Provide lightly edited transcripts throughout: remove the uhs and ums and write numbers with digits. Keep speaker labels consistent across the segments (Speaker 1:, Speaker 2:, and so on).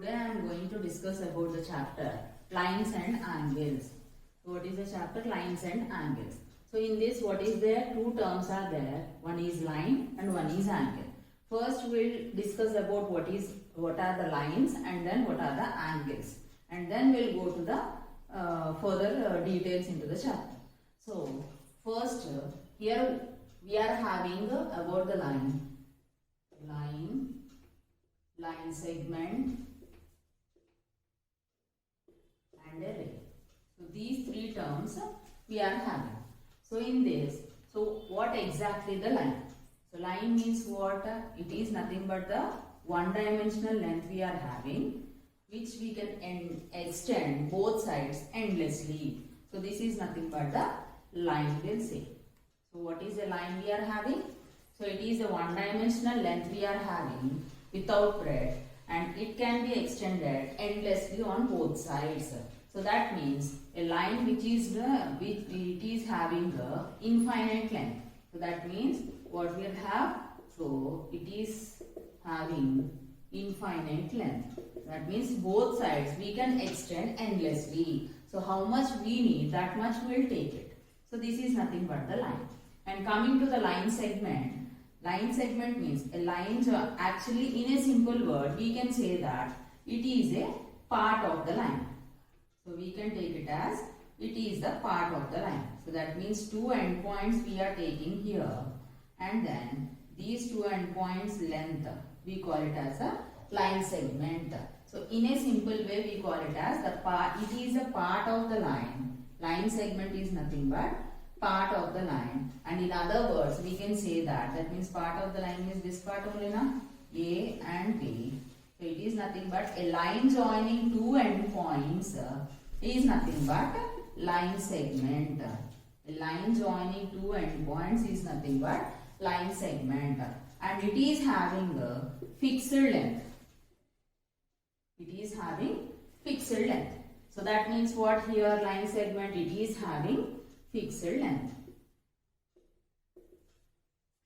Speaker 1: Today I am going to discuss about the chapter lines and angles. So what is the chapter? Lines and angles. So in this what is there? Two terms are there. One is line and one is angle. First we will discuss about what are the lines and then what are the angles. And then we will go to the further details into the chapter. So first here we are having about the line segment and a ray. So these three terms we are having. So in this, so what exactly the line? So line means what? It is nothing but the one-dimensional length we are having, which we can extend both sides endlessly. So this is nothing but the line, we'll say. So what is the line we are having? So it is a one-dimensional length we are having without breadth, and it can be extended endlessly on both sides. So that means a line which is having the infinite length. So that means what we'll have, so it is having infinite length. That means both sides we can extend endlessly. So how much we need, that much we'll take it. So this is nothing but the line. And coming to the line segment means a line, actually in a simple word we can say that it is a part of the line. So we can take it as it is the part of the line. So that means two endpoints we are taking here, and then these two endpoints length we call it as a line segment. So in a simple way we call it as the part, it is a part of the line. Line segment is nothing but part of the line, and in other words we can say that means part of the line is this part only, na? A and B. So it is nothing but a line joining two endpoints is nothing but line segment. A line joining two endpoints is nothing but line segment, and it is having a fixed length. It is having fixed length. So that means what here? Line segment, it is having fixed length.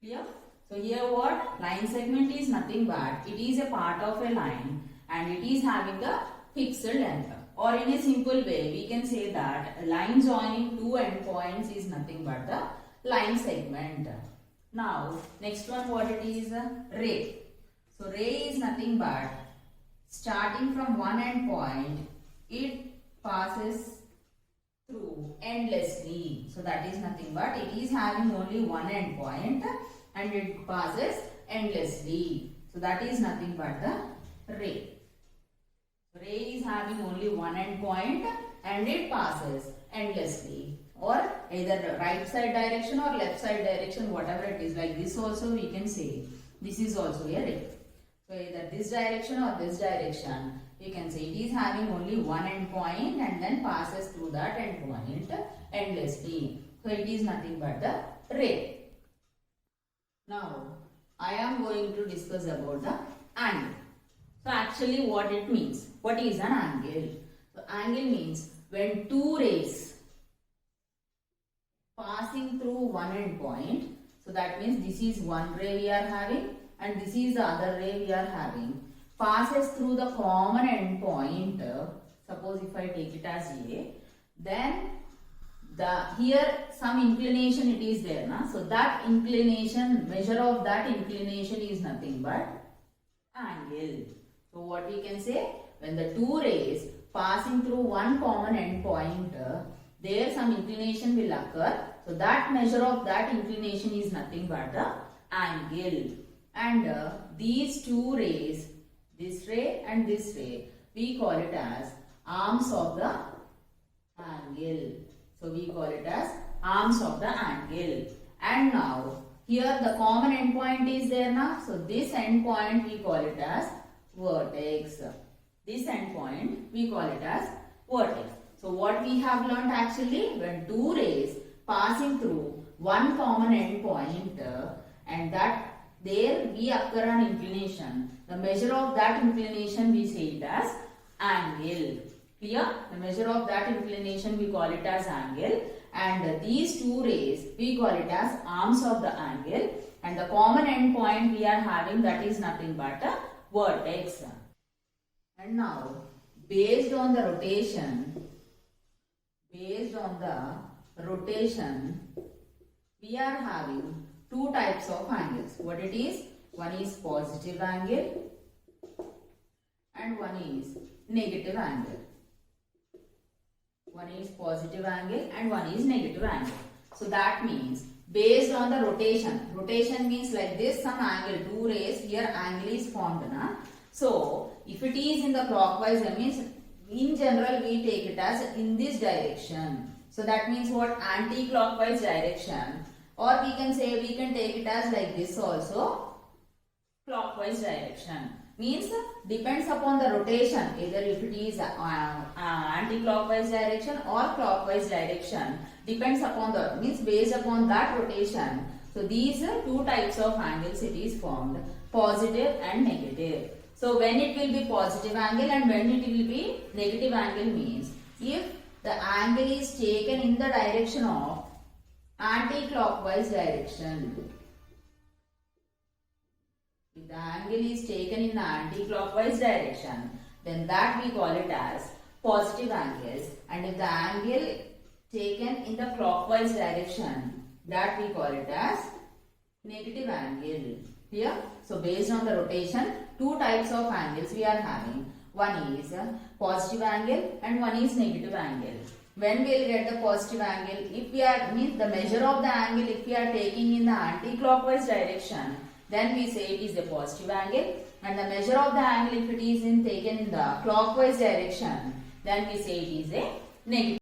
Speaker 1: Clear? So here what? Line segment is nothing but it is a part of a line and it is having a fixed length. Or in a simple way we can say that a line joining two endpoints is nothing but the line segment. Now next one, what it is? Ray. So ray is nothing but starting from one endpoint, it passes through endlessly. So that is nothing but it is having only one endpoint and it passes endlessly. So that is nothing but the ray. Ray is having only one endpoint and it passes endlessly, or either right side direction or left side direction, whatever it is. Like this also we can say this is also a ray. So either this direction or this direction, we can say it is having only one endpoint and then passes through that endpoint endlessly. So it is nothing but the ray. Now I am going to discuss about the angle. So actually what it means? What is an angle? So angle means when two rays passing through one endpoint. So that means this is one ray we are having and this is the other ray we are having, passes through the common endpoint. Suppose if I take it as A, then here some inclination it is there, na? So that inclination, measure of that inclination is nothing but angle. So what we can say, when the two rays passing through one common endpoint, there some inclination will occur. So that measure of that inclination is nothing but the angle. And these two rays, this ray and this ray, we call it as arms of the angle. So we call it as arms of the angle. And now here the common endpoint is there now. So this endpoint we call it as vertex. This endpoint we call it as vertex. So what we have learnt actually, when two rays passing through one common endpoint and that there we occur an inclination, the measure of that inclination we say it as angle. Clear? The measure of that inclination we call it as angle, and these two rays we call it as arms of the angle, and the common endpoint we are having, that is nothing but a vertex. And now, based on the rotation, we are having two types of angles. What it is? One is positive angle and one is negative angle. One is positive angle and one is negative angle. So that means based on the rotation means like this, some angle, two rays, here angle is formed. Na? So if it is in the clockwise, that means in general we take it as in this direction. So that means what? Anti-clockwise direction, or we can say we can take it as like this also, clockwise direction. Means depends upon the rotation, either if it is anti-clockwise direction or clockwise direction, depends upon the, means based upon that rotation. So these two types of angles it is formed, positive and negative. So when it will be positive angle and when it will be negative angle means if the angle is taken in the direction of anti-clockwise direction. If the angle is taken in the anti-clockwise direction, then that we call it as positive angles. And if the angle taken in the clockwise direction, that we call it as negative angle. Here, so based on the rotation, two types of angles we are having. One is positive angle and one is negative angle. When we will get the positive angle, if we are, means the measure of the angle, if we are taking in the anti-clockwise direction, then we say it is a positive angle, and the measure of the angle if it is taken in the clockwise direction, then we say it is a negative.